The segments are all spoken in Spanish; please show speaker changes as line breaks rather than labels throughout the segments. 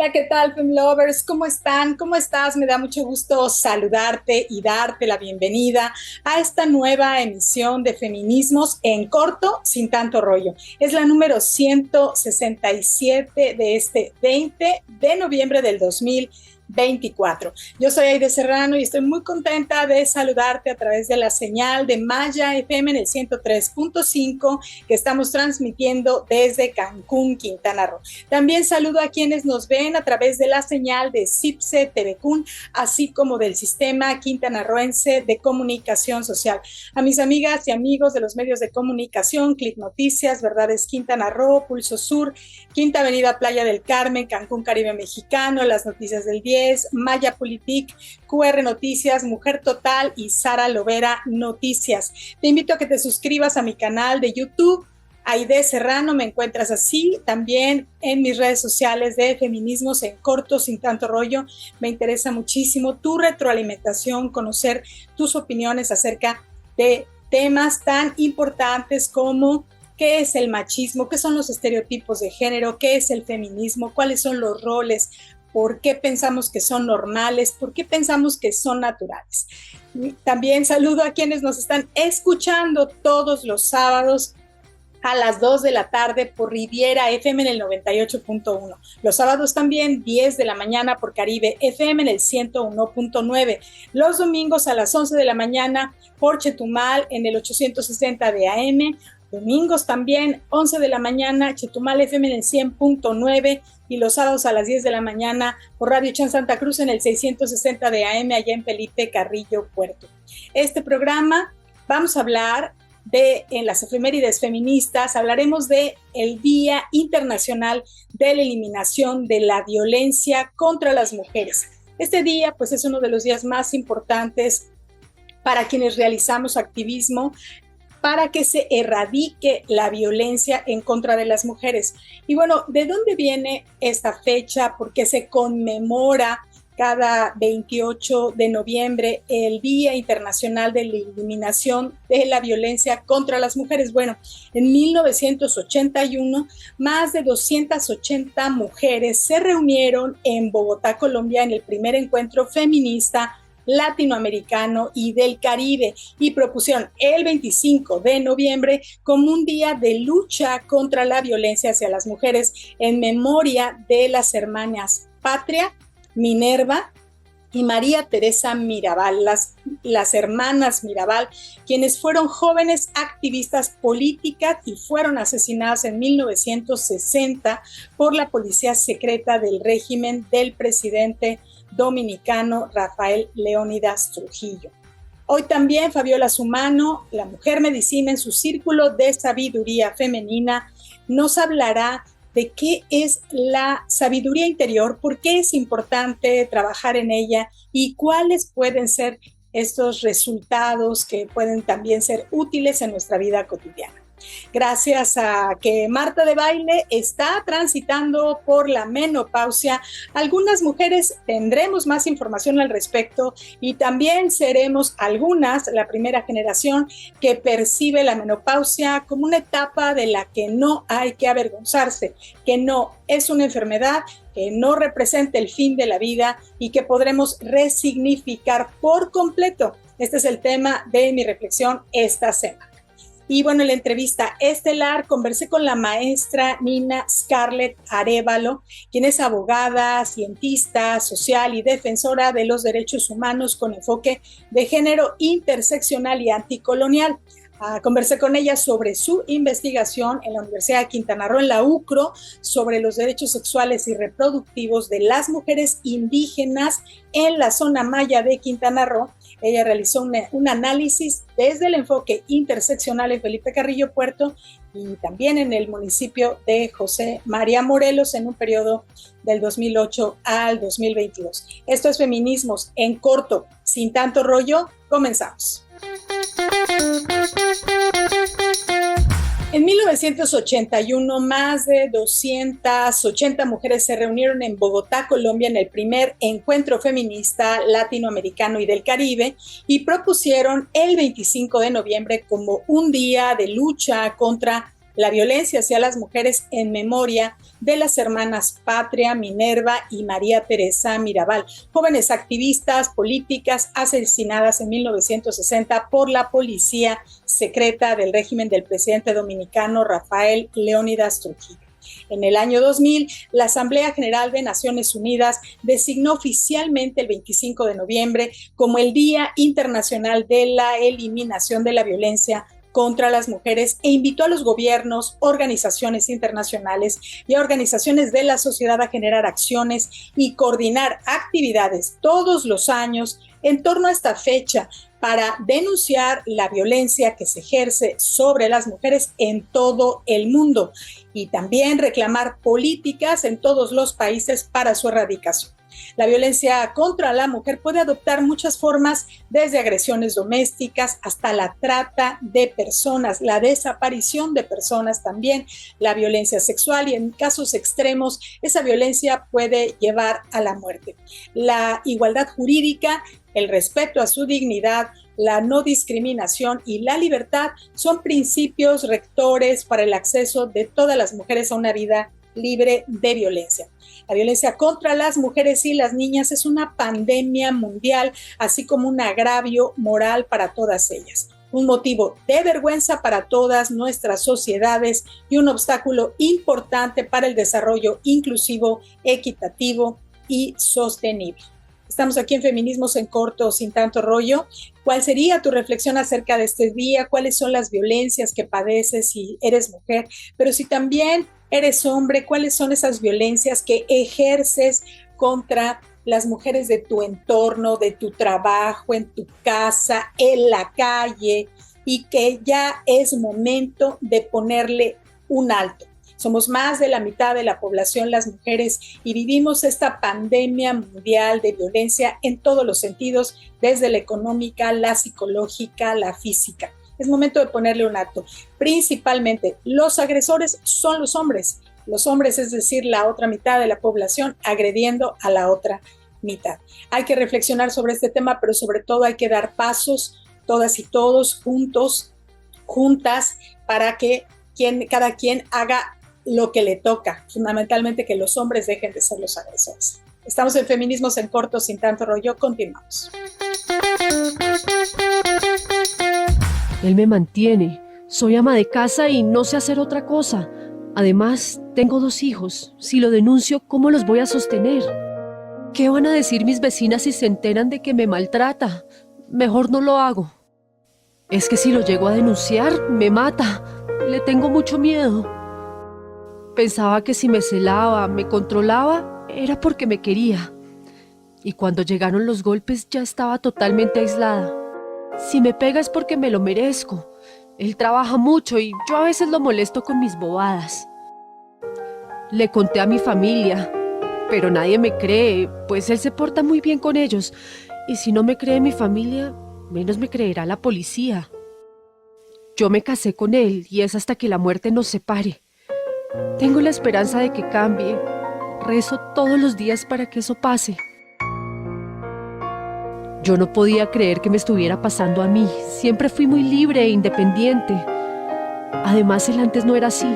Hola, ¿qué tal, Fem Lovers? ¿Cómo están? ¿Cómo estás? Me da mucho gusto saludarte y darte la bienvenida a esta nueva emisión de Feminismos en corto, sin tanto rollo. Es la número 167 de este 20 de noviembre del 2024. Yo soy Aide Serrano y estoy muy contenta de saludarte a través de la señal de Maya FM en el 103.5 que estamos transmitiendo desde Cancún, Quintana Roo. También saludo a quienes nos ven a través de la señal de CIPSE TVCUN, así como del Sistema Quintanarroense de Comunicación Social. A mis amigas y amigos de los medios de comunicación, Click Noticias, Verdades Quintana Roo, Pulso Sur, Quinta Avenida Playa del Carmen, Cancún Caribe Mexicano, Las Noticias del 10, Maya Politic, QR Noticias, Mujer Total y Sara Lovera Noticias. Te invito a que te suscribas a mi canal de YouTube, Aide Serrano, me encuentras así, también en mis redes sociales de Feminismos en corto, sin tanto rollo. Me interesa muchísimo tu retroalimentación, conocer tus opiniones acerca de temas tan importantes como qué es el machismo, qué son los estereotipos de género, qué es el feminismo, cuáles son los roles, por qué pensamos que son normales, por qué pensamos que son naturales. También saludo a quienes nos están escuchando todos los sábados a las 2 de la tarde por Riviera FM en el 98.1. Los sábados también 10 de la mañana por Caribe FM en el 101.9. Los domingos a las 11 de la mañana por Chetumal en el 860 de AM. Domingos también 11 de la mañana Chetumal FM en el 100.9 y los sábados a las 10 de la mañana por Radio Chan Santa Cruz en el 660 de AM allá en Felipe Carrillo, Puerto. Este programa vamos a hablar en las efemérides feministas, hablaremos de el Día Internacional de la Eliminación de la Violencia contra las Mujeres. Este día, pues, es uno de los días más importantes para quienes realizamos activismo para que se erradique la violencia en contra de las mujeres. Y bueno, ¿de dónde viene esta fecha? ¿Por qué se conmemora cada 28 de noviembre el Día Internacional de la Eliminación de la Violencia contra las Mujeres? Bueno, en 1981, más de 280 mujeres se reunieron en Bogotá, Colombia, en el primer encuentro feminista latinoamericano y del Caribe y propusieron el 25 de noviembre como un día de lucha contra la violencia hacia las mujeres en memoria de las hermanas Patria, Minerva y María Teresa Mirabal, las hermanas Mirabal, quienes fueron jóvenes activistas políticas y fueron asesinadas en 1960 por la policía secreta del régimen del presidente dominicano Rafael Leónidas Trujillo. Hoy también Fabiola Sumano, la mujer medicina en su círculo de sabiduría femenina, nos hablará de qué es la sabiduría interior, por qué es importante trabajar en ella y cuáles pueden ser estos resultados que pueden también ser útiles en nuestra vida cotidiana. Gracias a que Marta de Baile está transitando por la menopausia, algunas mujeres tendremos más información al respecto y también seremos algunas, la primera generación, que percibe la menopausia como una etapa de la que no hay que avergonzarse, que no es una enfermedad, que no representa el fin de la vida y que podremos resignificar por completo. Este es el tema de mi reflexión esta semana. Y bueno, en la entrevista estelar conversé con la maestra Nina Scarlett Arévalo, quien es abogada, cientista social y defensora de los derechos humanos con enfoque de género interseccional y anticolonial. Conversé con ella sobre su investigación en la Universidad de Quintana Roo, en la UCRO, sobre los derechos sexuales y reproductivos de las mujeres indígenas en la zona maya de Quintana Roo. Ella realizó un análisis desde el enfoque interseccional en Felipe Carrillo, Puerto, y también en el municipio de José María Morelos en un periodo del 2008 al 2022. Esto es Feminismos en corto, sin tanto rollo. Comenzamos. En 1981, más de 280 mujeres se reunieron en Bogotá, Colombia, en el primer encuentro feminista latinoamericano y del Caribe y propusieron el 25 de noviembre como un día de lucha contra la violencia hacia las mujeres en memoria de las hermanas Patria, Minerva y María Teresa Mirabal, jóvenes activistas políticas asesinadas en 1960 por la policía secreta del régimen del presidente dominicano Rafael Leónidas Trujillo. En el año 2000, la Asamblea General de Naciones Unidas designó oficialmente el 25 de noviembre como el Día Internacional de la Eliminación de la Violencia contra las mujeres e invitó a los gobiernos, organizaciones internacionales y a organizaciones de la sociedad a generar acciones y coordinar actividades todos los años en torno a esta fecha para denunciar la violencia que se ejerce sobre las mujeres en todo el mundo y también reclamar políticas en todos los países para su erradicación. La violencia contra la mujer puede adoptar muchas formas, desde agresiones domésticas hasta la trata de personas, la desaparición de personas también, la violencia sexual y en casos extremos esa violencia puede llevar a la muerte. La igualdad jurídica, el respeto a su dignidad, la no discriminación y la libertad son principios rectores para el acceso de todas las mujeres a una vida libre de violencia. La violencia contra las mujeres y las niñas es una pandemia mundial, así como un agravio moral para todas ellas, un motivo de vergüenza para todas nuestras sociedades y un obstáculo importante para el desarrollo inclusivo, equitativo y sostenible. Estamos aquí en Feminismos en Corto, sin tanto rollo. ¿Cuál sería tu reflexión acerca de este día? ¿Cuáles son las violencias que padeces si eres mujer? Pero si también eres hombre, ¿cuáles son esas violencias que ejerces contra las mujeres de tu entorno, de tu trabajo, en tu casa, en la calle, y que ya es momento de ponerle un alto? Somos más de la mitad de la población las mujeres y vivimos esta pandemia mundial de violencia en todos los sentidos, desde la económica, la psicológica, la física. Es momento de ponerle un alto. Principalmente, los agresores son los hombres, es decir, la otra mitad de la población agrediendo a la otra mitad. Hay que reflexionar sobre este tema, pero sobre todo hay que dar pasos, todas y todos, juntos, juntas, para que cada quien haga lo que le toca, fundamentalmente que los hombres dejen de ser los agresores. Estamos en Feminismos en Corto, sin tanto rollo. Continuamos.
Él me mantiene. Soy ama de casa y no sé hacer otra cosa. Además, tengo 2 hijos. Si lo denuncio, ¿cómo los voy a sostener? ¿Qué van a decir mis vecinas si se enteran de que me maltrata? Mejor no lo hago. Es que si lo llego a denunciar, me mata. Le tengo mucho miedo. Pensaba que si me celaba, me controlaba, era porque me quería. Y cuando llegaron los golpes ya estaba totalmente aislada. Si me pega es porque me lo merezco. Él trabaja mucho y yo a veces lo molesto con mis bobadas. Le conté a mi familia, pero nadie me cree, pues él se porta muy bien con ellos. Y si no me cree mi familia, menos me creerá la policía. Yo me casé con él y es hasta que la muerte nos separe. Tengo la esperanza de que cambie. Rezo todos los días para que eso pase. Yo no podía creer que me estuviera pasando a mí. Siempre fui muy libre e independiente. Además, él antes no era así.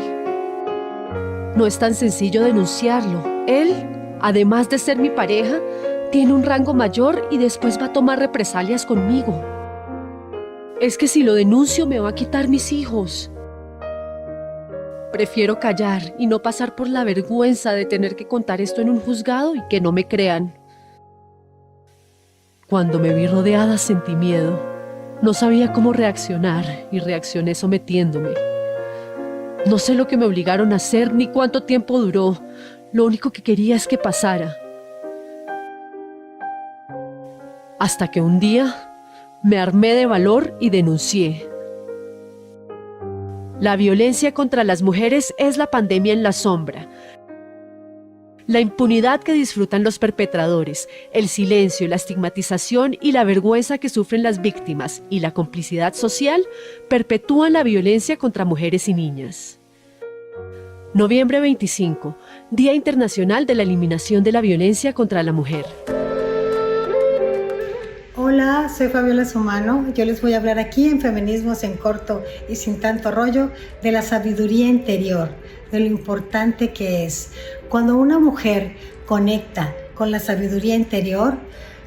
No es tan sencillo denunciarlo. Él, además de ser mi pareja, tiene un rango mayor y después va a tomar represalias conmigo. Es que si lo denuncio me va a quitar mis hijos. Prefiero callar y no pasar por la vergüenza de tener que contar esto en un juzgado y que no me crean. Cuando me vi rodeada sentí miedo. No sabía cómo reaccionar y reaccioné sometiéndome. No sé lo que me obligaron a hacer ni cuánto tiempo duró. Lo único que quería es que pasara. Hasta que un día me armé de valor y denuncié. La violencia contra las mujeres es la pandemia en la sombra. La impunidad que disfrutan los perpetradores, el silencio, la estigmatización y la vergüenza que sufren las víctimas y la complicidad social perpetúan la violencia contra mujeres y niñas. Noviembre 25, Día Internacional de la Eliminación de la Violencia contra la Mujer.
Hola, soy Fabiola Sumano. Yo les voy a hablar aquí en Feminismos en Corto y Sin Tanto Rollo de la sabiduría interior, de lo importante que es. Cuando una mujer conecta con la sabiduría interior,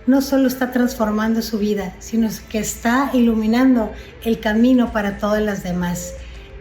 no solo está transformando su vida, sino que está iluminando el camino para todas las demás.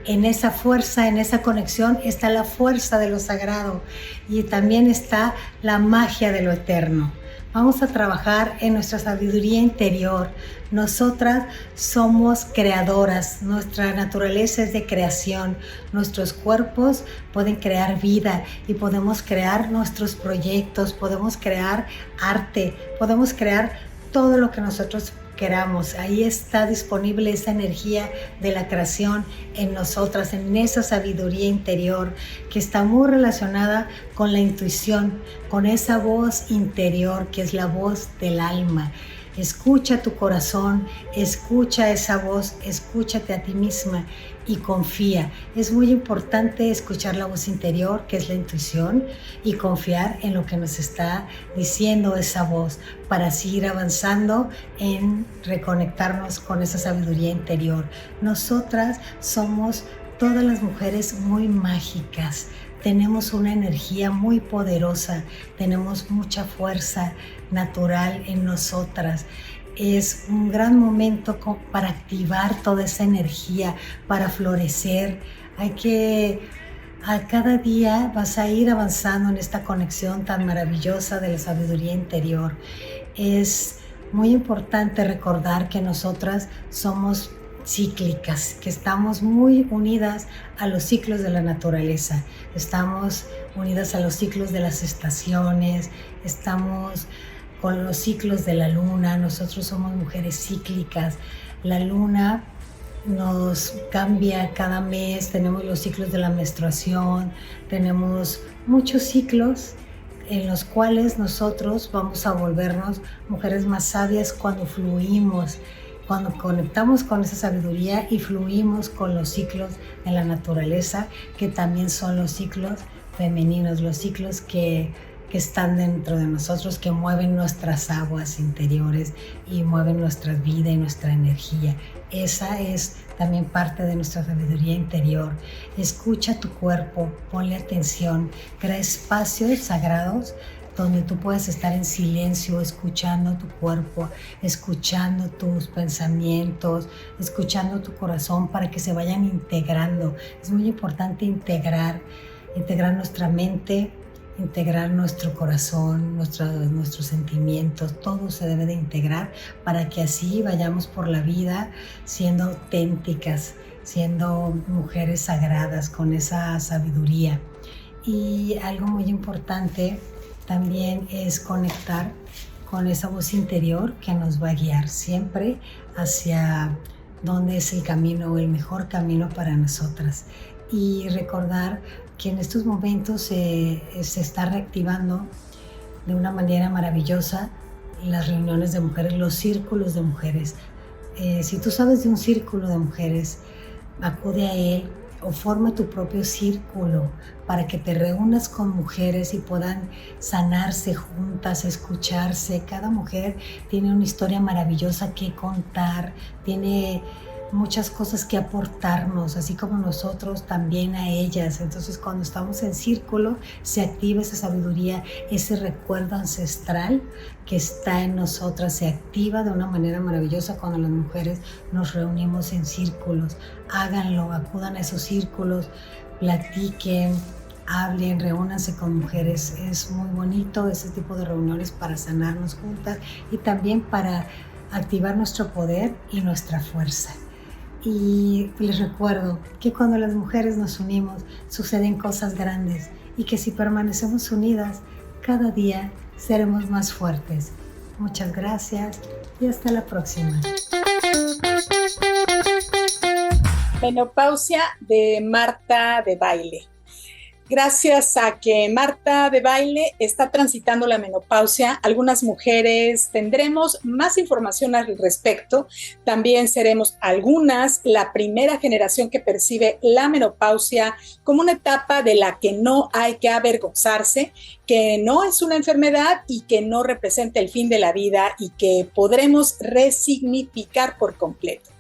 En esa fuerza, en esa conexión, está la fuerza de lo sagrado y también está la magia de lo eterno. Vamos a trabajar en nuestra sabiduría interior. Nosotras somos creadoras, nuestra naturaleza es de creación. Nuestros cuerpos pueden crear vida y podemos crear nuestros proyectos, podemos crear arte, podemos crear todo lo que nosotros queramos. Ahí está disponible esa energía de la creación en nosotras, en esa sabiduría interior que está muy relacionada con la intuición, con esa voz interior que es la voz del alma. Escucha tu corazón, escucha esa voz, escúchate a ti misma y confía. Es muy importante escuchar la voz interior, que es la intuición, y confiar en lo que nos está diciendo esa voz para seguir avanzando en reconectarnos con esa sabiduría interior. Nosotras somos todas las mujeres muy mágicas. Tenemos una energía muy poderosa, tenemos mucha fuerza natural en nosotras. Es un gran momento para activar toda esa energía, para florecer. A cada día vas a ir avanzando en esta conexión tan maravillosa de la sabiduría interior. Es muy importante recordar que nosotras somos cíclicas, que estamos muy unidas a los ciclos de la naturaleza, estamos unidas a los ciclos de las estaciones, estamos con los ciclos de la luna. Nosotros somos mujeres cíclicas. La luna nos cambia cada mes, tenemos los ciclos de la menstruación, tenemos muchos ciclos en los cuales nosotros vamos a volvernos mujeres más sabias cuando fluimos, cuando conectamos con esa sabiduría y fluimos con los ciclos de la naturaleza, que también son los ciclos femeninos, los ciclos que están dentro de nosotros, que mueven nuestras aguas interiores y mueven nuestra vida y nuestra energía. Esa es también parte de nuestra sabiduría interior. Escucha tu cuerpo, ponle atención, crea espacios sagrados donde tú puedes estar en silencio, escuchando tu cuerpo, escuchando tus pensamientos, escuchando tu corazón para que se vayan integrando. Es muy importante integrar nuestra mente, integrar nuestro corazón, nuestros sentimientos, todo se debe de integrar para que así vayamos por la vida siendo auténticas, siendo mujeres sagradas con esa sabiduría. Y algo muy importante también es conectar con esa voz interior que nos va a guiar siempre hacia dónde es el camino, el mejor camino para nosotras. Y recordar que en estos momentos se está reactivando de una manera maravillosa las reuniones de mujeres, los círculos de mujeres. Si tú sabes de un círculo de mujeres, acude a él o forma tu propio círculo para que te reúnas con mujeres y puedan sanarse juntas, escucharse. Cada mujer tiene una historia maravillosa que contar, tiene muchas cosas que aportarnos, así como nosotros también a ellas. Entonces, cuando estamos en círculo, se activa esa sabiduría, ese recuerdo ancestral que está en nosotras, se activa de una manera maravillosa cuando las mujeres nos reunimos en círculos. Háganlo, acudan a esos círculos, platiquen, hablen, reúnanse con mujeres. Es muy bonito ese tipo de reuniones para sanarnos juntas y también para activar nuestro poder y nuestra fuerza. Y les recuerdo que cuando las mujeres nos unimos suceden cosas grandes y que si permanecemos unidas, cada día seremos más fuertes. Muchas gracias y hasta la próxima.
Menopausia de Marta de Baile. Gracias a que Marta de Baile está transitando la menopausia, algunas mujeres tendremos más información al respecto. También seremos algunas la primera generación que percibe la menopausia como una etapa de la que no hay que avergonzarse, que no es una enfermedad y que no representa el fin de la vida y que podremos resignificar por completo.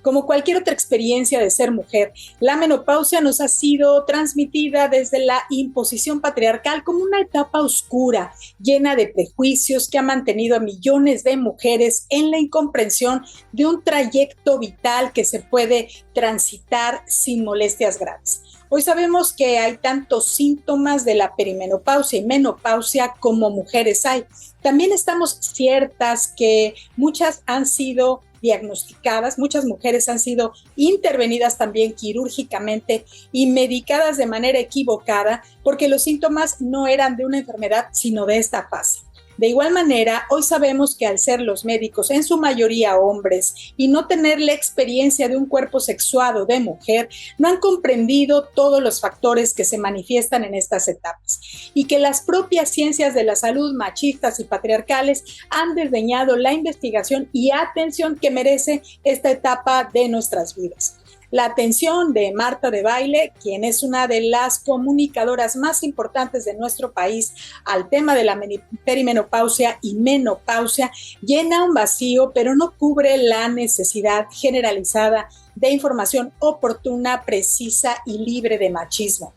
Como cualquier otra experiencia de ser mujer, la menopausia nos ha sido transmitida desde la imposición patriarcal como una etapa oscura, llena de prejuicios que ha mantenido a millones de mujeres en la incomprensión de un trayecto vital que se puede transitar sin molestias graves. Hoy sabemos que hay tantos síntomas de la perimenopausia y menopausia como mujeres hay. También estamos ciertas que muchas han sido diagnosticadas, muchas mujeres han sido intervenidas también quirúrgicamente y medicadas de manera equivocada porque los síntomas no eran de una enfermedad, sino de esta fase. De igual manera, hoy sabemos que al ser los médicos en su mayoría hombres y no tener la experiencia de un cuerpo sexuado de mujer, no han comprendido todos los factores que se manifiestan en estas etapas y que las propias ciencias de la salud machistas y patriarcales han desdeñado la investigación y atención que merece esta etapa de nuestras vidas. La atención de Marta de Baile, quien es una de las comunicadoras más importantes de nuestro país al tema de la perimenopausia y menopausia, llena un vacío, pero no cubre la necesidad generalizada de información oportuna, precisa y libre de machismo.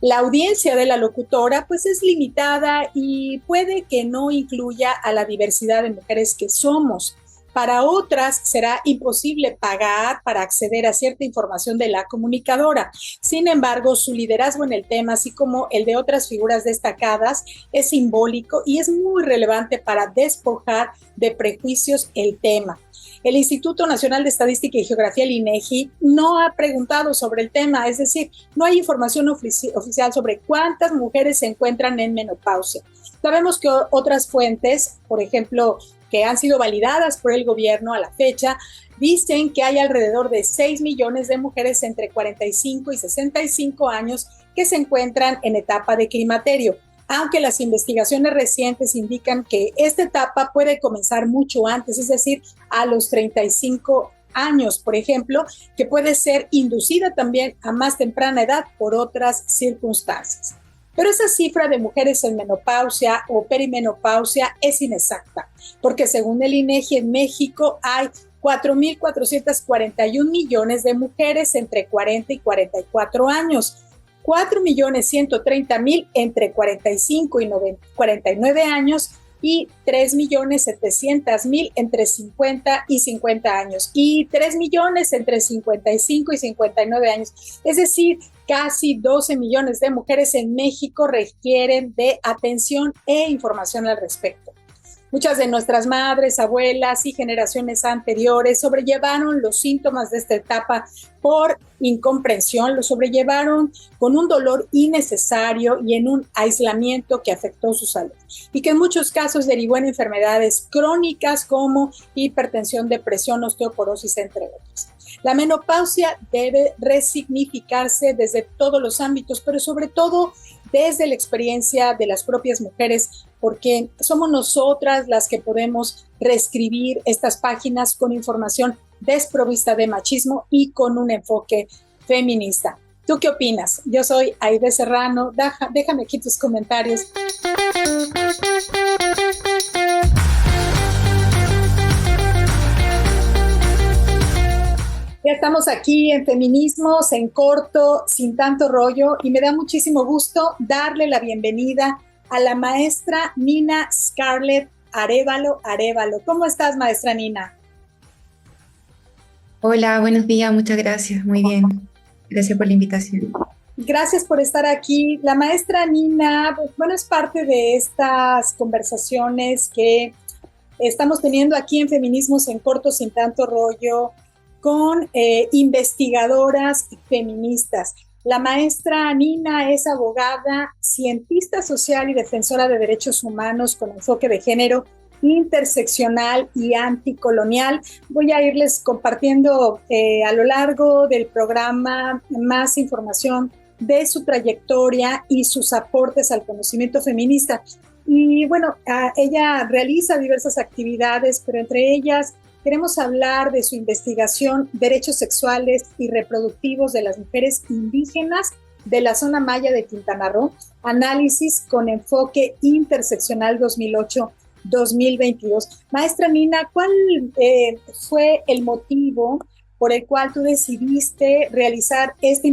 La audiencia de la locutora pues es limitada y puede que no incluya a la diversidad de mujeres que somos. Para otras será imposible pagar para acceder a cierta información de la comunicadora. Sin embargo, su liderazgo en el tema, así como el de otras figuras destacadas, es simbólico y es muy relevante para despojar de prejuicios el tema. El Instituto Nacional de Estadística y Geografía, el INEGI, no ha preguntado sobre el tema, es decir, no hay información oficial sobre cuántas mujeres se encuentran en menopausia. Sabemos que otras fuentes, por ejemplo, que han sido validadas por el gobierno a la fecha, dicen que hay alrededor de 6 millones de mujeres entre 45 y 65 años que se encuentran en etapa de climaterio, aunque las investigaciones recientes indican que esta etapa puede comenzar mucho antes, es decir, a los 35 años, por ejemplo, que puede ser inducida también a más temprana edad por otras circunstancias. Pero esa cifra de mujeres en menopausia o perimenopausia es inexacta, porque según el INEGI en México hay 4.441 millones de mujeres entre 40 y 44 años, 4.130.000 entre 45 y 49 años y 3.700.000 entre 50 y 50 años y 3 millones entre 55 y 59 años. Es decir, casi 12 millones de mujeres en México requieren de atención e información al respecto. Muchas de nuestras madres, abuelas y generaciones anteriores sobrellevaron los síntomas de esta etapa por incomprensión, lo sobrellevaron con un dolor innecesario y en un aislamiento que afectó su salud y que en muchos casos derivó en enfermedades crónicas como hipertensión, depresión, osteoporosis, entre otras. La menopausia debe resignificarse desde todos los ámbitos, pero sobre todo desde la experiencia de las propias mujeres, porque somos nosotras las que podemos reescribir estas páginas con información desprovista de machismo y con un enfoque feminista. ¿Tú qué opinas? Yo soy Aide Serrano. Déjame aquí tus comentarios. Ya estamos aquí en Feminismos en Corto, sin tanto rollo, y me da muchísimo gusto darle la bienvenida a la maestra Nina Scarlett Arévalo. ¿Cómo estás, maestra Nina?
Hola, buenos días, muchas gracias, muy bien. Gracias por la invitación.
Gracias por estar aquí. La maestra Nina, bueno, es parte de estas conversaciones que estamos teniendo aquí en Feminismos en Corto, sin tanto rollo, con investigadoras feministas. La maestra Nina es abogada, cientista social y defensora de derechos humanos con enfoque de género interseccional y anticolonial. Voy a irles compartiendo a lo largo del programa más información de su trayectoria y sus aportes al conocimiento feminista. Y bueno, ella realiza diversas actividades, pero entre ellas queremos hablar de su investigación Derechos Sexuales y Reproductivos de las Mujeres Indígenas de la Zona Maya de Quintana Roo, análisis con enfoque interseccional 2008-2022. Maestra Nina, ¿cuál fue el motivo por el cual tú decidiste realizar esta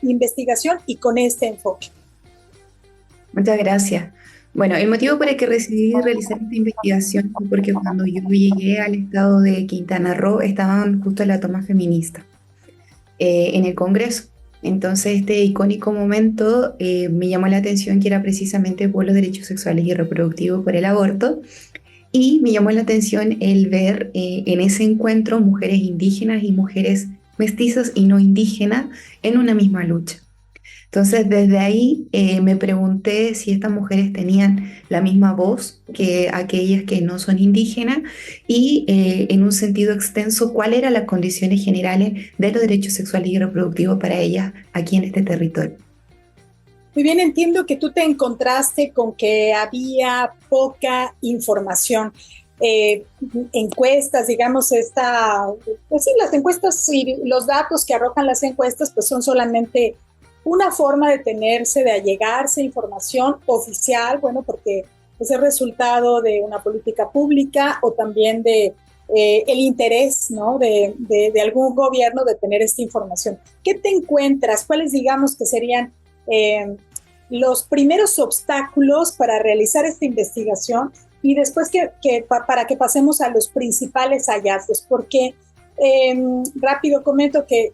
investigación y con este enfoque?
Muchas gracias. Bueno, el motivo por el que decidí realizar esta investigación fue porque cuando yo llegué al estado de Quintana Roo estaban justo en la toma feminista en el Congreso. Entonces este icónico momento me llamó la atención, que era precisamente por los derechos sexuales y reproductivos, por el aborto, y me llamó la atención el ver en ese encuentro mujeres indígenas y mujeres mestizas y no indígenas en una misma lucha. Entonces, desde ahí me pregunté si estas mujeres tenían la misma voz que aquellas que no son indígenas y, en un sentido extenso, cuáles eran las condiciones generales de los derechos sexuales y reproductivos para ellas aquí en este territorio.
Muy bien, entiendo que tú te encontraste con que había poca información. Encuestas, digamos, pues sí, las encuestas y los datos que arrojan las encuestas pues son solamente una forma de tenerse, de allegarse a información oficial, bueno, porque es el resultado de una política pública o también de el interés, ¿no?, de algún gobierno de tener esta información. ¿Qué te encuentras? ¿Cuáles, digamos, que serían los primeros obstáculos para realizar esta investigación? Y después para que pasemos a los principales hallazgos, porque rápido comento que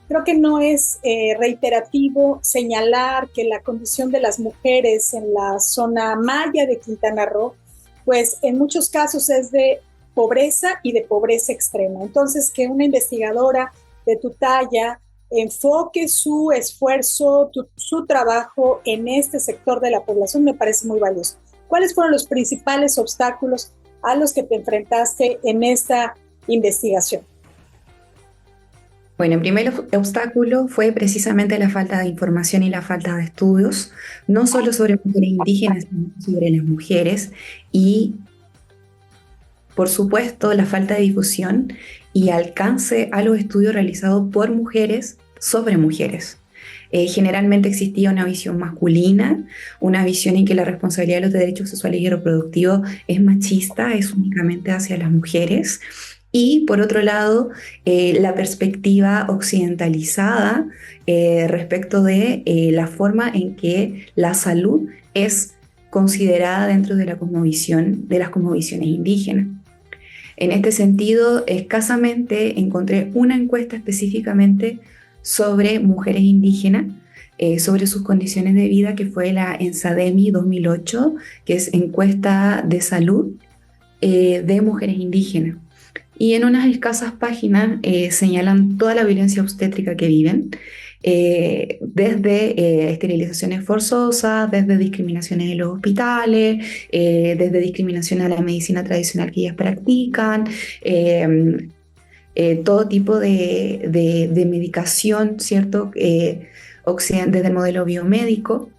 creo que no es reiterativo señalar que la condición de las mujeres en la zona maya de Quintana Roo, pues en muchos casos es de pobreza y de pobreza extrema. Entonces, que una investigadora de tu talla enfoque su esfuerzo, su trabajo en este sector de la población me parece muy valioso. ¿Cuáles fueron los principales obstáculos a los que te enfrentaste en esta investigación?
Bueno, el primer obstáculo fue precisamente la falta de información y la falta de estudios, no solo sobre mujeres indígenas, sino sobre las mujeres y, por supuesto, la falta de difusión y alcance a los estudios realizados por mujeres sobre mujeres. Generalmente existía una visión masculina, una visión en que la responsabilidad de los derechos sexuales y reproductivos es machista, es únicamente hacia las mujeres. Y por otro lado, la perspectiva occidentalizada respecto de la forma en que la salud es considerada dentro de la cosmovisión, de las cosmovisiones indígenas. En este sentido, escasamente encontré una encuesta específicamente sobre mujeres indígenas, sobre sus condiciones de vida, que fue la ENSADEMI 2008, que es encuesta de salud de mujeres indígenas. Y en unas escasas páginas señalan toda la violencia obstétrica que viven, desde esterilizaciones forzosas, desde discriminaciones en los hospitales, desde discriminación a la medicina tradicional que ellas practican, todo tipo de medicación, ¿cierto? Desde el modelo biomédico,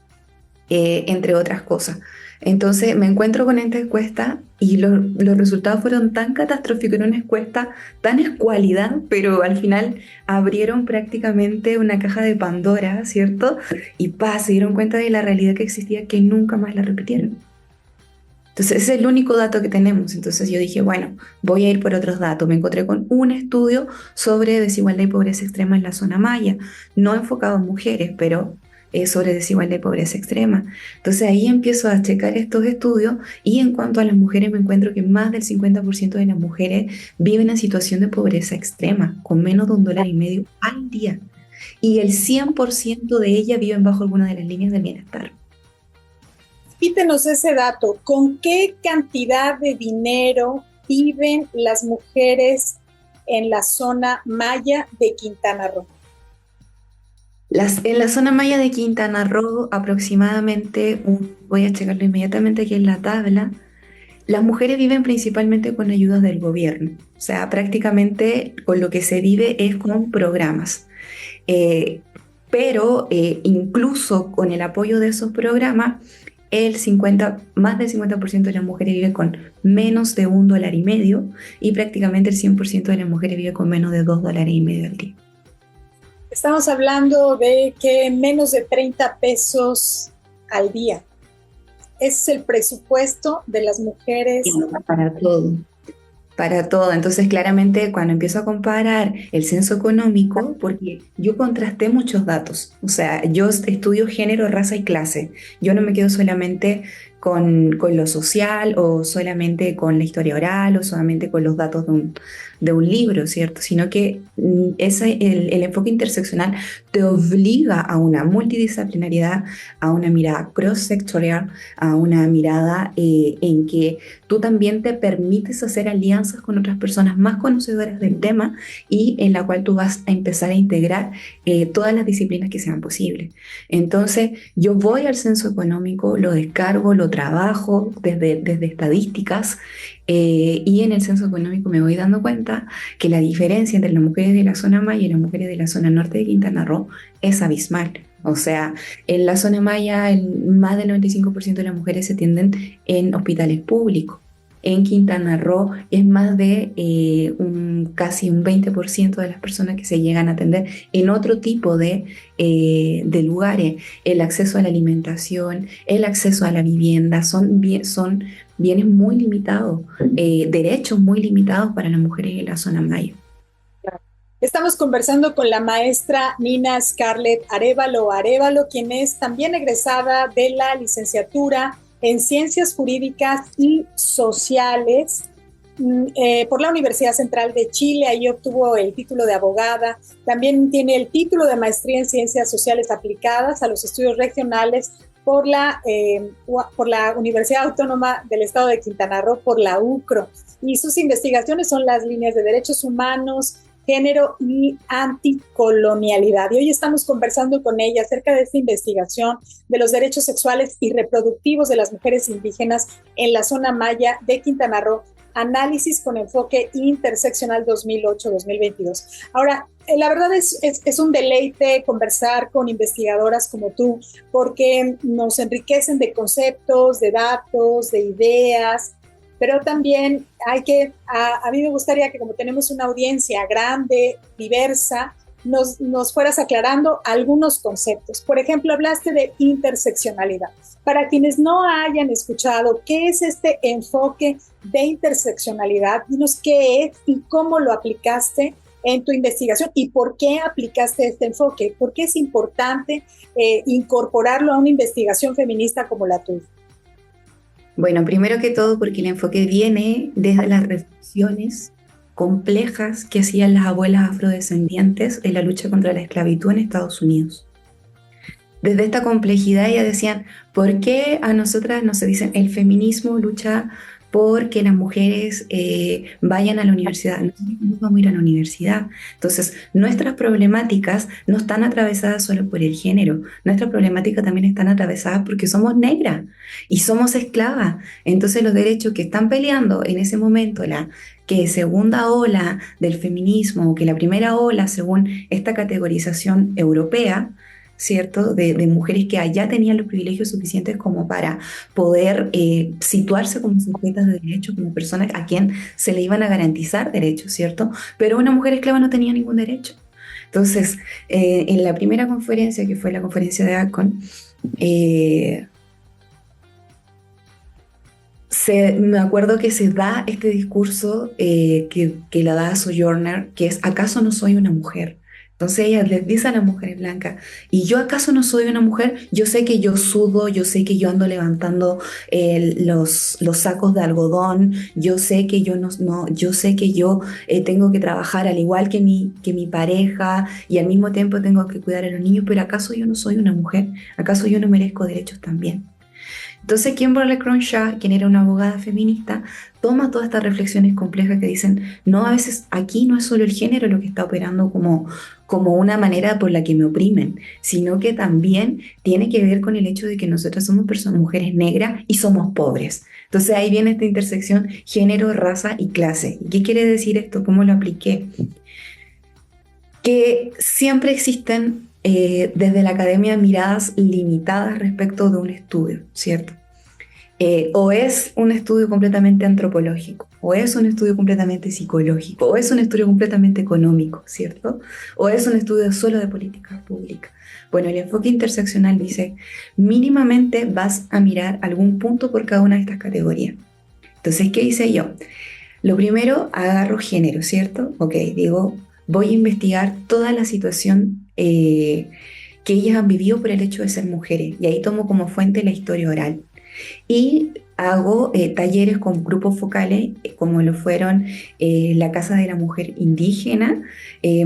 entre otras cosas. Entonces me encuentro con esta encuesta y los resultados fueron tan catastróficos, era una encuesta tan escuálida, pero al final abrieron prácticamente una caja de Pandora, ¿cierto? Y se dieron cuenta de la realidad que existía, que nunca más la repitieron. Entonces ese es el único dato que tenemos. Entonces yo dije, bueno, voy a ir por otros datos. Me encontré con un estudio sobre desigualdad y pobreza extrema en la zona maya, no enfocado en mujeres, pero sobre desigualdad y pobreza extrema. Entonces ahí empiezo a checar estos estudios y en cuanto a las mujeres me encuentro que más del 50% de las mujeres viven en situación de pobreza extrema, con menos de $1.50 al día. Y el 100% de ellas viven bajo alguna de las líneas del bienestar.
Repítenos ese dato. ¿Con qué cantidad de dinero viven las mujeres en la zona maya de Quintana Roo?
En la zona maya de Quintana Roo, aproximadamente, voy a checarlo inmediatamente aquí en la tabla, Las mujeres viven principalmente con ayudas del gobierno, o sea, prácticamente con lo que se vive es con programas. Eh, pero incluso con el apoyo de esos programas, más del 50% de las mujeres vive con menos de $1,50 y prácticamente el 100% de las mujeres vive con menos de $2,50 al día.
Estamos hablando de que menos de 30 pesos al día. Ese es el presupuesto de las mujeres.
Para todo. Para todo. Entonces, claramente, cuando empiezo a comparar el censo económico, porque yo contrasté muchos datos, o sea, yo estudio género, raza y clase. Yo no me quedo solamente con lo social o solamente con la historia oral o solamente con los datos de un libro, ¿cierto? Sino que el enfoque interseccional te obliga a una multidisciplinariedad, a una mirada cross-sectorial, a una mirada en que tú también te permites hacer alianzas con otras personas más conocedoras del tema y en la cual tú vas a empezar a integrar todas las disciplinas que sean posibles. Entonces, yo voy al censo económico, lo descargo, lo trabajo desde estadísticas y en el censo económico me voy dando cuenta que la diferencia entre las mujeres de la zona maya y las mujeres de la zona norte de Quintana Roo es abismal. O sea, en la zona maya más del 95% de las mujeres se atienden en hospitales públicos. En Quintana Roo es más de casi un 20% de las personas que se llegan a atender en otro tipo de lugares. El acceso a la alimentación, el acceso a la vivienda son bienes muy limitados, derechos muy limitados para las mujeres de la zona maya.
Estamos conversando con la maestra Nina Scarlett Arévalo, quien es también egresada de la licenciatura en Ciencias Jurídicas y Sociales por la Universidad Central de Chile. Ahí obtuvo el título de abogada. También tiene el título de maestría en Ciencias Sociales aplicadas a los estudios regionales por la Universidad Autónoma del Estado de Quintana Roo, por la UCRO. Y sus investigaciones son las líneas de derechos humanos, género y anticolonialidad. Y hoy estamos conversando con ella acerca de esta investigación de los derechos sexuales y reproductivos de las mujeres indígenas en la zona maya de Quintana Roo, análisis con enfoque interseccional 2008-2022. Ahora, la verdad es un deleite conversar con investigadoras como tú, porque nos enriquecen de conceptos, de datos, de ideas, pero también a mí me gustaría que como tenemos una audiencia grande, diversa, nos fueras aclarando algunos conceptos. Por ejemplo, hablaste de interseccionalidad. Para quienes no hayan escuchado, ¿qué es este enfoque de interseccionalidad? Dinos qué es y cómo lo aplicaste en tu investigación y por qué aplicaste este enfoque. ¿Por qué es importante incorporarlo a una investigación feminista como la tuya?
Bueno, primero que todo porque el enfoque viene desde las reflexiones complejas que hacían las abuelas afrodescendientes en la lucha contra la esclavitud en Estados Unidos. Desde esta complejidad ellas decían, ¿por qué a nosotras nos se dicen el feminismo lucha por que las mujeres vayan a la universidad? Nosotros no vamos a ir a la universidad. Entonces, nuestras problemáticas no están atravesadas solo por el género. Nuestras problemáticas también están atravesadas porque somos negras y somos esclavas. Entonces, los derechos que están peleando en ese momento, que segunda ola del feminismo, que la primera ola según esta categorización europea, ¿cierto? De mujeres que allá tenían los privilegios suficientes como para poder situarse como sujetas de derechos, como personas a quien se le iban a garantizar derechos, ¿cierto? Pero una mujer esclava no tenía ningún derecho. Entonces, en la primera conferencia, que fue la conferencia de ACON, me acuerdo que se da este discurso que la da Sojourner, que es ¿acaso no soy una mujer? Entonces ella les dice a las mujeres blancas, ¿y yo acaso no soy una mujer? Yo sé que yo sudo, yo sé que yo ando levantando los sacos de algodón, yo sé que yo sé que yo tengo que trabajar al igual que mi pareja y al mismo tiempo tengo que cuidar a los niños, pero ¿acaso yo no soy una mujer? ¿Acaso yo no merezco derechos también? Entonces Kimberlé Crenshaw, quien era una abogada feminista, toma todas estas reflexiones complejas que dicen, no, a veces aquí no es solo el género lo que está operando como una manera por la que me oprimen, sino que también tiene que ver con el hecho de que nosotras somos personas, mujeres negras y somos pobres. Entonces ahí viene esta intersección género, raza y clase. ¿Y qué quiere decir esto? ¿Cómo lo apliqué? Que siempre existen desde la academia miradas limitadas respecto de un estudio, ¿cierto? O es un estudio completamente antropológico, o es un estudio completamente psicológico, o es un estudio completamente económico, ¿cierto? O es un estudio solo de políticas públicas. Bueno, el enfoque interseccional dice, mínimamente vas a mirar algún punto por cada una de estas categorías. Entonces, ¿qué hice yo? Lo primero, agarro género, ¿cierto? Ok, digo, voy a investigar toda la situación que ellas han vivido por el hecho de ser mujeres, y ahí tomo como fuente la historia oral. Y hago talleres con grupos focales, como lo fueron la Casa de la Mujer Indígena,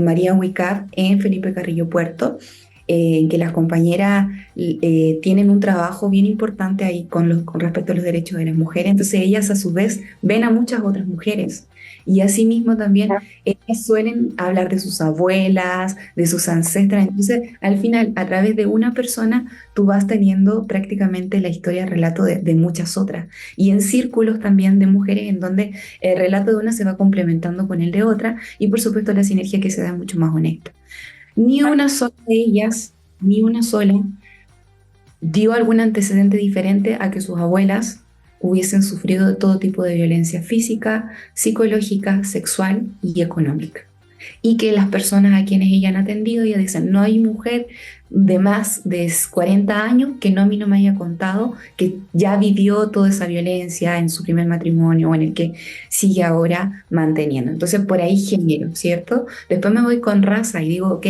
María Huicap en Felipe Carrillo Puerto, en que las compañeras tienen un trabajo bien importante ahí con respecto a los derechos de las mujeres. Entonces ellas a su vez ven a muchas otras mujeres. Y asimismo también ellas suelen hablar de sus abuelas, de sus ancestras. Entonces, al final, a través de una persona, tú vas teniendo prácticamente la historia, el relato de muchas otras. Y en círculos también de mujeres en donde el relato de una se va complementando con el de otra. Y por supuesto la sinergia que se da es mucho más honesta. Ni una sola de ellas, ni una sola, dio algún antecedente diferente a que sus abuelas hubiesen sufrido de todo tipo de violencia física, psicológica, sexual y económica. Y que las personas a quienes ella han atendido ya dicen, no hay mujer de más de 40 años que a mí no me haya contado que ya vivió toda esa violencia en su primer matrimonio o en el que sigue ahora manteniendo. Entonces por ahí género, ¿cierto? Después me voy con raza y digo, ok,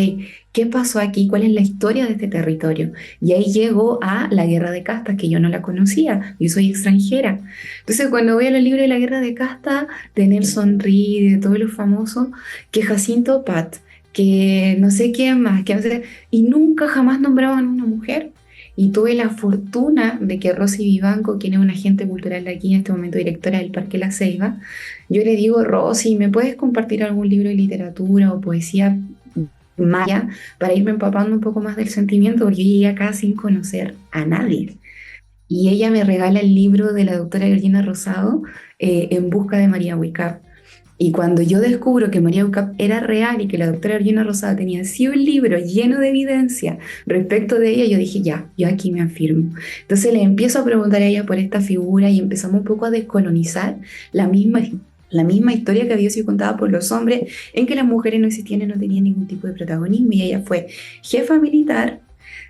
¿qué pasó aquí? ¿Cuál es la historia de este territorio? Y ahí llego a la guerra de castas, que yo no la conocía, yo soy extranjera. Entonces cuando voy a los libros de la guerra de castas, de Nelson Reed, de todos los famosos, que Jacinto Pat, que no sé quién más, que no sé, y nunca jamás nombraban a una mujer. Y tuve la fortuna de que Rosy Vivanco, quien es una agente cultural de aquí, en este momento directora del Parque La Ceiba, yo le digo, Rosy, ¿me puedes compartir algún libro de literatura o poesía maya para irme empapando un poco más del sentimiento? Porque yo llegué acá sin conocer a nadie. Y ella me regala el libro de la doctora Georgina Rosado, En busca de María Huicap. Y cuando yo descubro que María Huicap era real y que la doctora Georgina Rosado tenía así un libro lleno de evidencia respecto de ella, yo dije, ya, yo aquí me afirmo. Entonces le empiezo a preguntar a ella por esta figura y empezamos un poco a descolonizar la misma historia que había sido contada por los hombres, en que las mujeres no existían y no tenían ningún tipo de protagonismo. Y ella fue jefa militar,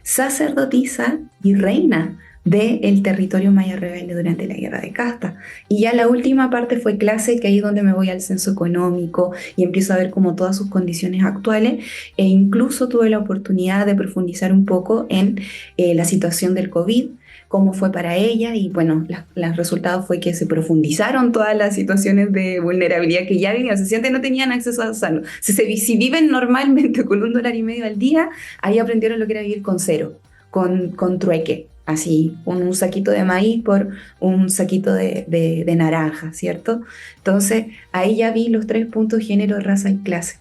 sacerdotisa y reina del territorio maya rebelde durante la guerra de casta. Y ya la última parte fue clase, que ahí es donde me voy al censo económico y empiezo a ver como todas sus condiciones actuales, e incluso tuve la oportunidad de profundizar un poco en la situación del COVID, cómo fue para ella, y bueno, los resultados fue que se profundizaron todas las situaciones de vulnerabilidad que ya vivían. O sea, si antes no tenían acceso a salud, si viven normalmente con $1.50 al día, ahí aprendieron lo que era vivir con cero, con trueque. Así, un saquito de maíz por un saquito de naranja, ¿cierto? Entonces, ahí ya vi los 3 puntos: género, raza y clase.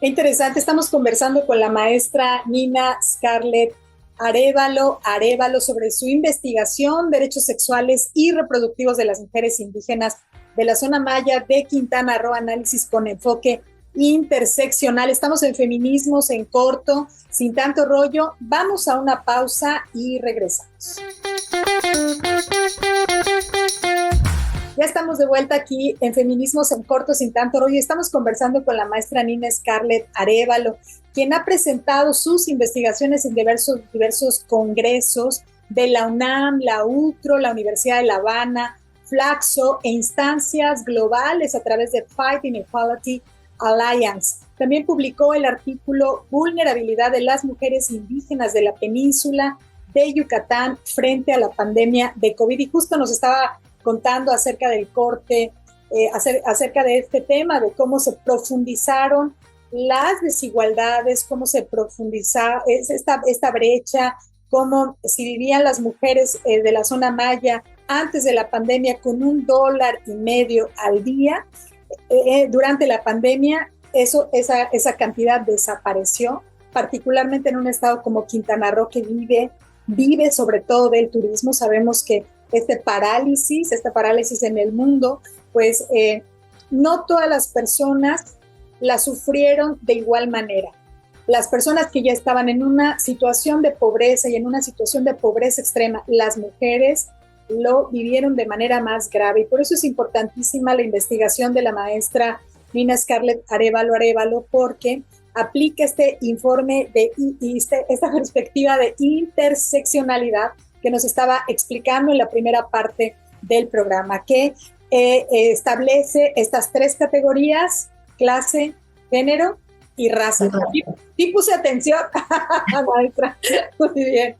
Interesante, estamos conversando con la maestra Nina Scarlett Arévalo sobre su investigación, derechos sexuales y reproductivos de las mujeres indígenas de la zona maya de Quintana Roo, análisis con enfoque interseccional. Estamos en Feminismos en Corto, sin tanto rollo. Vamos a una pausa y regresamos. Ya estamos de vuelta aquí en Feminismos en Corto, sin tanto rollo. Estamos conversando con la maestra Nina Scarlett Arévalo, quien ha presentado sus investigaciones en diversos congresos de la UNAM, la UTRO, la Universidad de La Habana, Flaxo e instancias globales a través de Fight Inequality Alliance. También publicó el artículo Vulnerabilidad de las mujeres indígenas de la península de Yucatán frente a la pandemia de COVID. Y justo nos estaba contando acerca del corte, acerca de este tema, de cómo se profundizaron las desigualdades, cómo se profundiza esta brecha como si vivían las mujeres de la zona maya antes de la pandemia con $1.50 al día. Durante la pandemia esa cantidad desapareció, particularmente en un estado como Quintana Roo, que vive sobre todo del turismo. Sabemos que esta parálisis en el mundo, pues no todas las personas la sufrieron de igual manera. Las personas que ya estaban en una situación de pobreza y en una situación de pobreza extrema, las mujeres lo vivieron de manera más grave, y por eso es importantísima la investigación de la maestra Nina Scarlett Arévalo, porque aplica este informe esta perspectiva de interseccionalidad que nos estaba explicando en la primera parte del programa, que establece estas 3 categorías: clase, género y raza. Sí puse atención, maestra. Muy bien.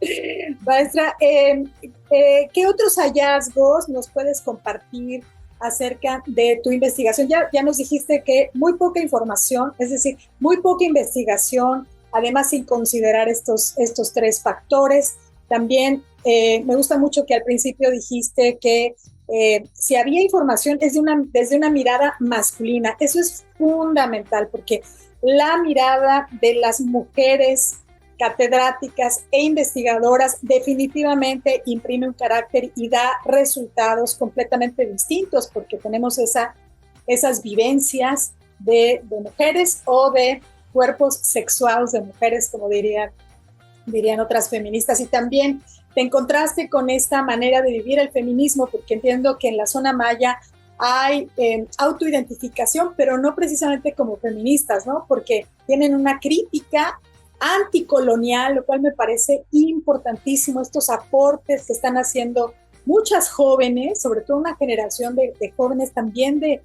Maestra, ¿qué otros hallazgos nos puedes compartir acerca de tu investigación? Ya nos dijiste que muy poca información, es decir, muy poca investigación, además sin considerar estos 3 factores. También me gusta mucho que al principio dijiste que si había información es desde una mirada masculina. Eso es fundamental, porque la mirada de las mujeres catedráticas e investigadoras definitivamente imprime un carácter y da resultados completamente distintos, porque tenemos esas vivencias de mujeres o de cuerpos sexuados de mujeres, como dirían otras feministas. Y también te encontraste con esta manera de vivir el feminismo, porque entiendo que en la zona maya hay autoidentificación, pero no precisamente como feministas, ¿no? Porque tienen una crítica anticolonial, lo cual me parece importantísimo, estos aportes que están haciendo muchas jóvenes, sobre todo una generación de jóvenes también de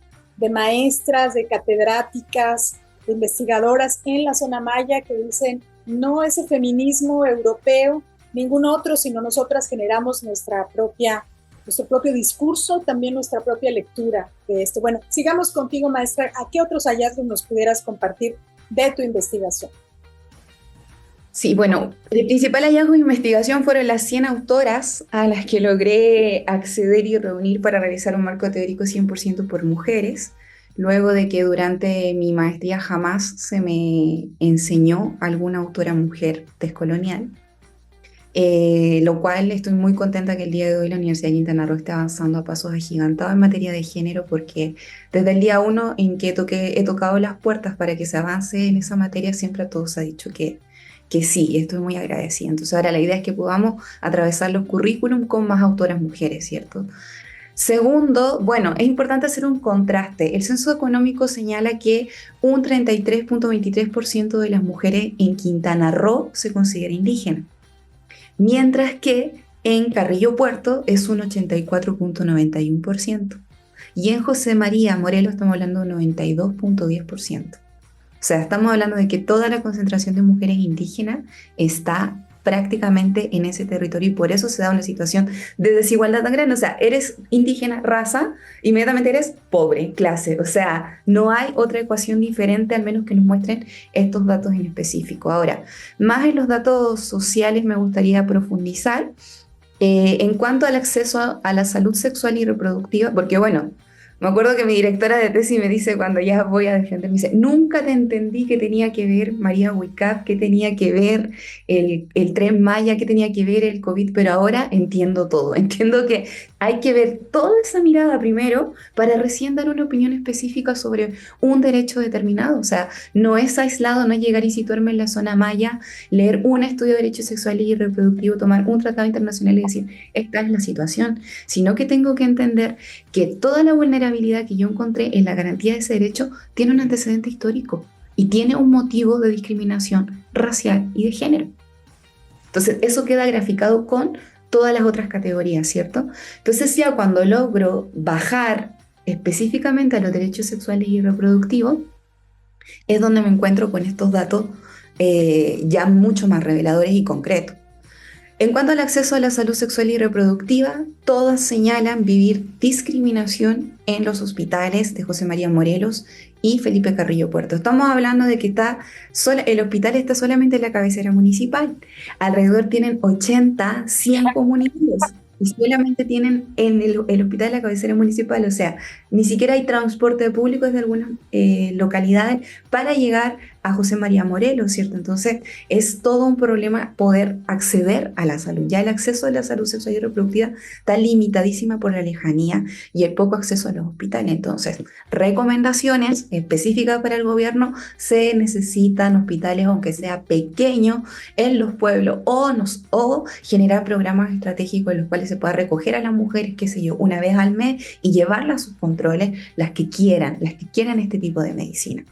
maestras, de catedráticas, de investigadoras en la zona maya, que dicen: no ese feminismo europeo, ningún otro, sino nosotras generamos nuestro propio discurso, también nuestra propia lectura de esto. Bueno, sigamos contigo, maestra. ¿A qué otros hallazgos nos pudieras compartir de tu investigación?
Sí, bueno, el principal hallazgo de investigación fueron las 100 autoras a las que logré acceder y reunir para realizar un marco teórico 100% por mujeres, luego de que durante mi maestría jamás se me enseñó alguna autora mujer descolonial. Lo cual estoy muy contenta que el día de hoy la Universidad de Quintana Roo esté avanzando a pasos agigantados en materia de género, porque desde el día 1 en que he tocado las puertas para que se avance en esa materia, siempre a todos ha dicho que sí, y estoy muy agradecida. Entonces ahora la idea es que podamos atravesar los currículum con más autoras mujeres, ¿cierto? Segundo, bueno, es importante hacer un contraste. El censo económico señala que un 33.23% de las mujeres en Quintana Roo se considera indígena, mientras que en Carrillo Puerto es un 84.91%. Y en José María Morelos estamos hablando de un 92.10%. O sea, estamos hablando de que toda la concentración de mujeres indígenas está prácticamente en ese territorio, y por eso se da una situación de desigualdad tan grande. O sea, eres indígena, raza, inmediatamente eres pobre, clase. O sea, no hay otra ecuación diferente, al menos que nos muestren estos datos en específico. Ahora, más en los datos sociales me gustaría profundizar en cuanto al acceso a la salud sexual y reproductiva, porque bueno, me acuerdo que mi directora de tesis me dice, cuando ya voy a defender, me dice: nunca te entendí qué tenía que ver María Huicap, qué tenía que ver el Tren Maya, qué tenía que ver el COVID, pero ahora entiendo todo. Entiendo que hay que ver toda esa mirada primero para recién dar una opinión específica sobre un derecho determinado. O sea, no es aislado, no es llegar y situarme en la zona maya, leer un estudio de derechos sexuales y reproductivos, tomar un tratado internacional y decir, esta es la situación, sino que tengo que entender que toda la vulnerabilidad que yo encontré en la garantía de ese derecho tiene un antecedente histórico y tiene un motivo de discriminación racial y de género. Entonces, eso queda graficado con todas las otras categorías, ¿cierto? Entonces, ya cuando logro bajar específicamente a los derechos sexuales y reproductivos, es donde me encuentro con estos datos ya mucho más reveladores y concretos. En cuanto al acceso a la salud sexual y reproductiva, todas señalan vivir discriminación en los hospitales de José María Morelos y Felipe Carrillo Puerto. Estamos hablando de que el hospital está solamente en la cabecera municipal. Alrededor tienen 80, 100 comunidades. Y solamente tienen en el hospital de la cabecera municipal, o sea, ni siquiera hay transporte público desde algunas localidades para llegar a José María Morelos, ¿cierto? Entonces, es todo un problema poder acceder a la salud. Ya el acceso a la salud sexual y reproductiva está limitadísima por la lejanía y el poco acceso a los hospitales. Entonces, recomendaciones específicas para el gobierno: se necesitan hospitales, aunque sea pequeños, en los pueblos, o generar programas estratégicos en los cuales se pueda recoger a las mujeres, qué sé yo, una vez al mes y llevarlas a sus controles, las que quieran este tipo de medicina.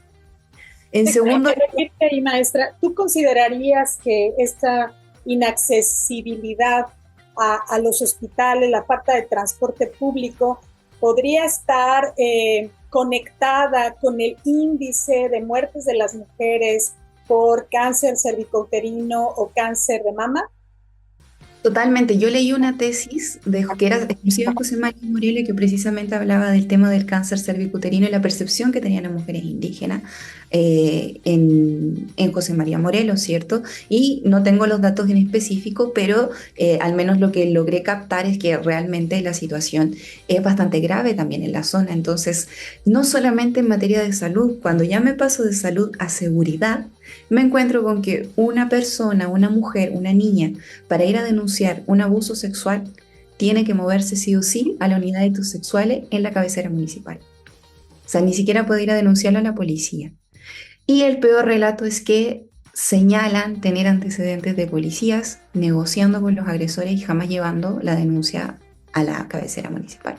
En segundo lugar,
y maestra, ¿tú considerarías que esta inaccesibilidad a los hospitales, la falta de transporte público, podría estar conectada con el índice de muertes de las mujeres por cáncer cervicouterino o cáncer de mama?
Totalmente. Yo leí una tesis que era exclusiva de José María Morelos, que precisamente hablaba del tema del cáncer cervicuterino y la percepción que tenían las mujeres indígenas en José María Morelos, ¿cierto? Y no tengo los datos en específico, pero al menos lo que logré captar es que realmente la situación es bastante grave también en la zona. Entonces, no solamente en materia de salud, cuando ya me paso de salud a seguridad, me encuentro con que una persona, una mujer, una niña, para ir a denunciar un abuso sexual, tiene que moverse sí o sí a la unidad de delitos sexuales en la cabecera municipal. O sea, ni siquiera puede ir a denunciarlo a la policía. Y el peor relato es que señalan tener antecedentes de policías negociando con los agresores y jamás llevando la denuncia a la cabecera municipal.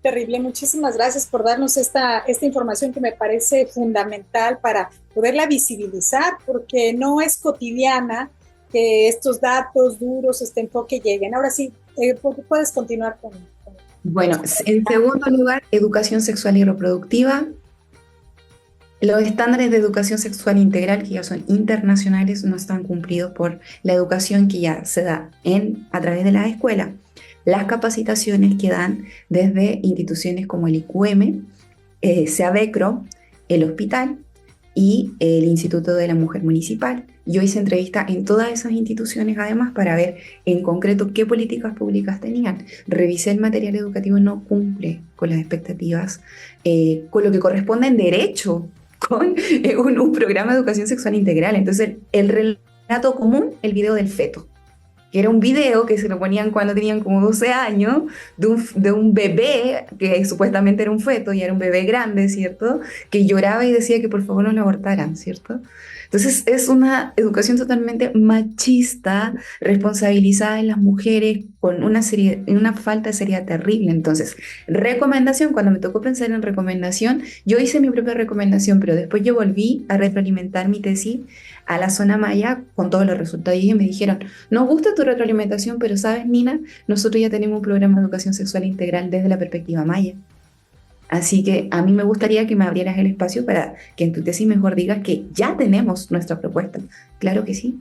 Terrible, muchísimas gracias por darnos esta información que me parece fundamental para poderla visibilizar, porque no es cotidiana que estos datos duros, este enfoque lleguen. Ahora sí, puedes continuar con...
Bueno, en segundo lugar, educación sexual y reproductiva. Los estándares de educación sexual integral, que ya son internacionales, no están cumplidos por la educación que ya se da a través de la escuela. Las capacitaciones que dan desde instituciones como el IQM, SEAVECRO, el hospital y el Instituto de la Mujer Municipal. Yo hice entrevista en todas esas instituciones además para ver en concreto qué políticas públicas tenían. Revisé el material educativo, no cumple con las expectativas, con lo que corresponde en derecho, con un programa de educación sexual integral. Entonces el relato común, el video del feto, que era un video que se lo ponían cuando tenían como 12 años, de un bebé, que supuestamente era un feto y era un bebé grande, ¿cierto? Que lloraba y decía que por favor no lo abortaran, ¿cierto? Entonces es una educación totalmente machista, responsabilizada en las mujeres, con una falta de seriedad terrible. Entonces, recomendación, cuando me tocó pensar en recomendación, yo hice mi propia recomendación, pero después yo volví a retroalimentar mi tesis a la zona maya con todos los resultados y me dijeron: nos gusta tu retroalimentación, pero sabes, Nina, nosotros ya tenemos un programa de educación sexual integral desde la perspectiva maya. Así que a mí me gustaría que me abrieras el espacio para que en tu tesis mejor digas que ya tenemos nuestra propuesta. Claro que sí.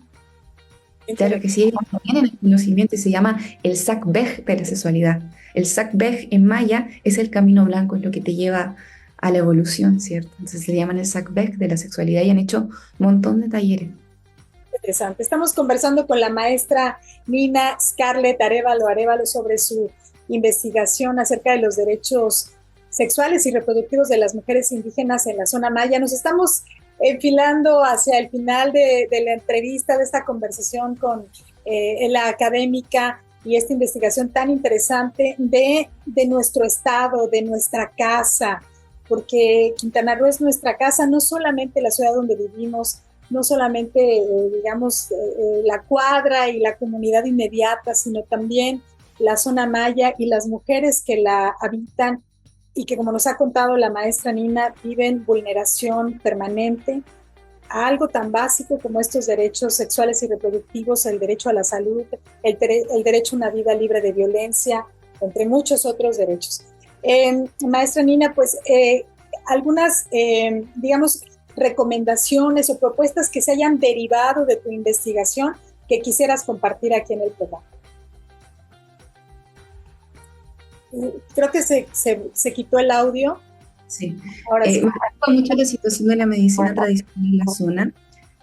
Claro que sí, tienen el conocimiento y se llama el SACBEG de la sexualidad. El SACBEG en maya es el camino blanco, es lo que te lleva a la evolución, ¿cierto? Entonces se llaman el SACBEG de la sexualidad y han hecho un montón de talleres.
Interesante. Estamos conversando con la maestra Nina Scarlett Arévalo sobre su investigación acerca de los derechos sexuales y reproductivos de las mujeres indígenas en la zona maya. Nos estamos enfilando hacia el final de la entrevista, de esta conversación con la académica y esta investigación tan interesante de nuestro estado, de nuestra casa, porque Quintana Roo es nuestra casa, no solamente la ciudad donde vivimos, no solamente, la cuadra y la comunidad inmediata, sino también la zona maya y las mujeres que la habitan y que, como nos ha contado la maestra Nina, viven vulneración permanente a algo tan básico como estos derechos sexuales y reproductivos, el derecho a la salud, el derecho a una vida libre de violencia, entre muchos otros derechos. Maestra Nina, pues algunas, recomendaciones o propuestas que se hayan derivado de tu investigación que quisieras compartir aquí en el programa. Creo que se quitó el audio.
Sí.
Ahora sí.
Me preocupa mucho la situación de la medicina tradicional en la zona,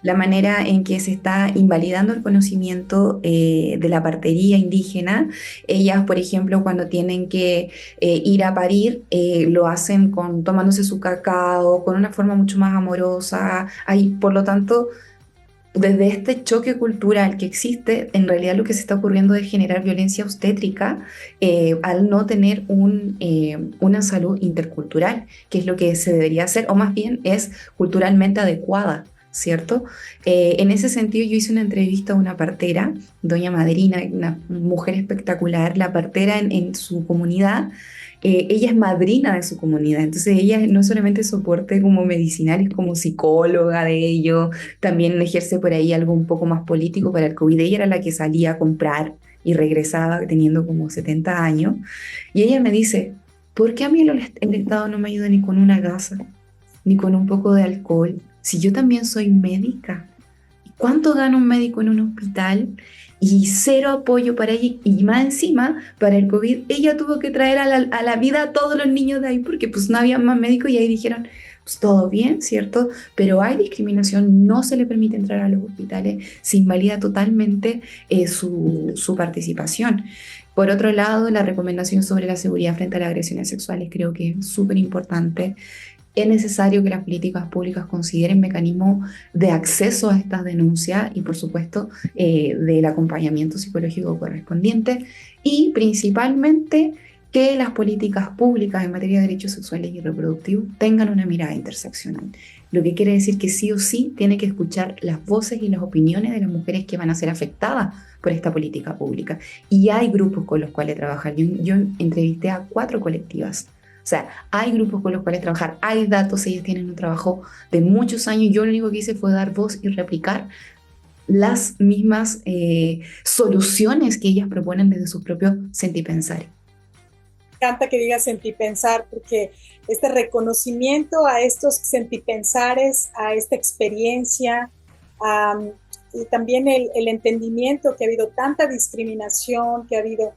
la manera en que se está invalidando el conocimiento de la partería indígena. Ellas, por ejemplo, cuando tienen que ir a parir, lo hacen tomándose su cacao, con una forma mucho más amorosa. Por lo tanto, desde este choque cultural que existe, en realidad lo que se está ocurriendo es generar violencia obstétrica al no tener una salud intercultural, que es lo que se debería hacer, o más bien es culturalmente adecuada, ¿cierto? En ese sentido, yo hice una entrevista a una partera, doña Madrina, una mujer espectacular, la partera en su comunidad. Ella es madrina de su comunidad, entonces ella no solamente soporte como medicinal, es como psicóloga de ello, también ejerce por ahí algo un poco más político para el COVID. Ella era la que salía a comprar y regresaba teniendo como 70 años. Y ella me dice, ¿por qué a mí el Estado no me ayuda ni con una gasa, ni con un poco de alcohol? Si yo también soy médica. ¿Cuánto gana un médico en un hospital? Y cero apoyo para ella. Y más encima, para el COVID, ella tuvo que traer a la vida a todos los niños de ahí porque pues no había más médicos y ahí dijeron, pues todo bien, ¿cierto? Pero hay discriminación, no se le permite entrar a los hospitales, se invalida totalmente su participación. Por otro lado, la recomendación sobre la seguridad frente a las agresiones sexuales creo que es súper importante. Es necesario que las políticas públicas consideren mecanismos de acceso a estas denuncias y, por supuesto, del acompañamiento psicológico correspondiente y, principalmente, que las políticas públicas en materia de derechos sexuales y reproductivos tengan una mirada interseccional. Lo que quiere decir que sí o sí tiene que escuchar las voces y las opiniones de las mujeres que van a ser afectadas por esta política pública. Y hay grupos con los cuales trabajar. Yo entrevisté a 4 colectivas. O sea, hay grupos con los cuales trabajar, hay datos, ellos tienen un trabajo de muchos años. Yo lo único que hice fue dar voz y replicar las mismas soluciones que ellas proponen desde su propio sentir y pensar.
Me encanta que digas sentir pensar, porque este reconocimiento a estos sentipensares, a esta experiencia, y también el entendimiento que ha habido tanta discriminación, que ha habido,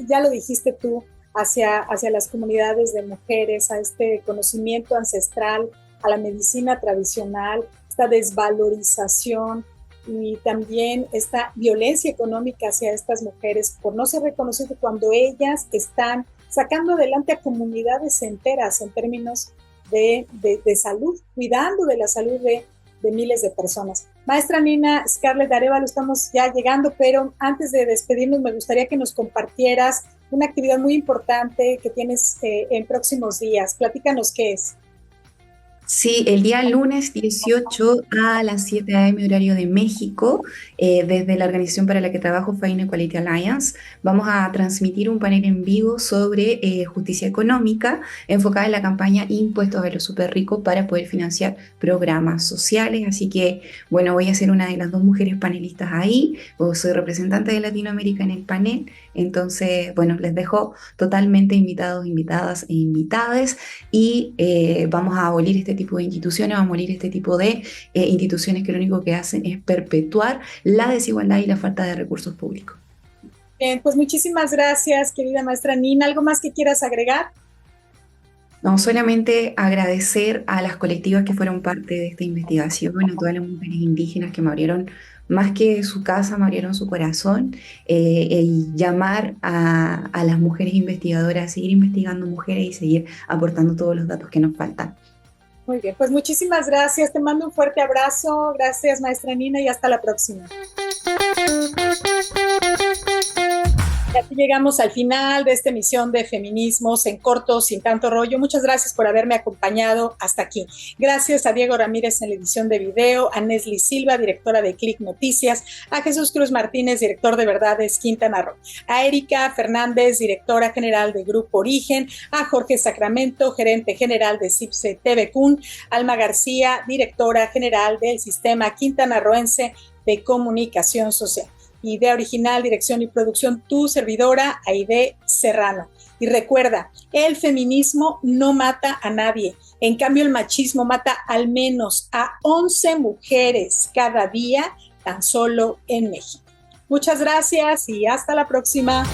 ya lo dijiste tú, hacia las comunidades de mujeres, a este conocimiento ancestral, a la medicina tradicional, esta desvalorización y también esta violencia económica hacia estas mujeres por no ser reconocidas cuando ellas están sacando adelante a comunidades enteras en términos de salud, cuidando de la salud de miles de personas. Maestra Nina Scarlett Arévalo, estamos ya llegando, pero antes de despedirnos me gustaría que nos compartieras una actividad muy importante que tienes en próximos días. Platícanos qué es.
Sí, el día lunes 18 a las 7 a.m. horario de México, desde la organización para la que trabajo, Fire Equality Alliance, vamos a transmitir un panel en vivo sobre justicia económica enfocada en la campaña Impuestos a los Súper Ricos para poder financiar programas sociales. Así que, bueno, voy a ser una de las 2 mujeres panelistas ahí, soy representante de Latinoamérica en el panel, entonces, bueno, les dejo totalmente invitados, invitadas e invitades y vamos a abolir este tipo de instituciones, vamos a abolir este tipo de instituciones que lo único que hacen es perpetuar la desigualdad y la falta de recursos públicos.
Bien, pues muchísimas gracias, querida maestra Nina. ¿Algo más que quieras agregar?
No, solamente agradecer a las colectivas que fueron parte de esta investigación, a todas las mujeres indígenas que me abrieron más que su casa, me abrieron su corazón, y llamar a las mujeres investigadoras a seguir investigando mujeres y seguir aportando todos los datos que nos faltan.
Muy bien, pues muchísimas gracias, te mando un fuerte abrazo, gracias maestra Nina y hasta la próxima. Y aquí llegamos al final de esta emisión de Feminismos en Corto, sin tanto rollo. Muchas gracias por haberme acompañado hasta aquí. Gracias a Diego Ramírez en la edición de video, a Nesli Silva, directora de Click Noticias, a Jesús Cruz Martínez, director de Verdades Quintana Roo, a Erika Fernández, directora general de Grupo Origen, a Jorge Sacramento, gerente general de CIPSE TVCUN, Alma García, directora general del Sistema Quintanarroense de Comunicación Social. Idea original, dirección y producción, tu servidora, Aide Serrano. Y recuerda, el feminismo no mata a nadie. En cambio, el machismo mata al menos a 11 mujeres cada día, tan solo en México. Muchas gracias y hasta la próxima.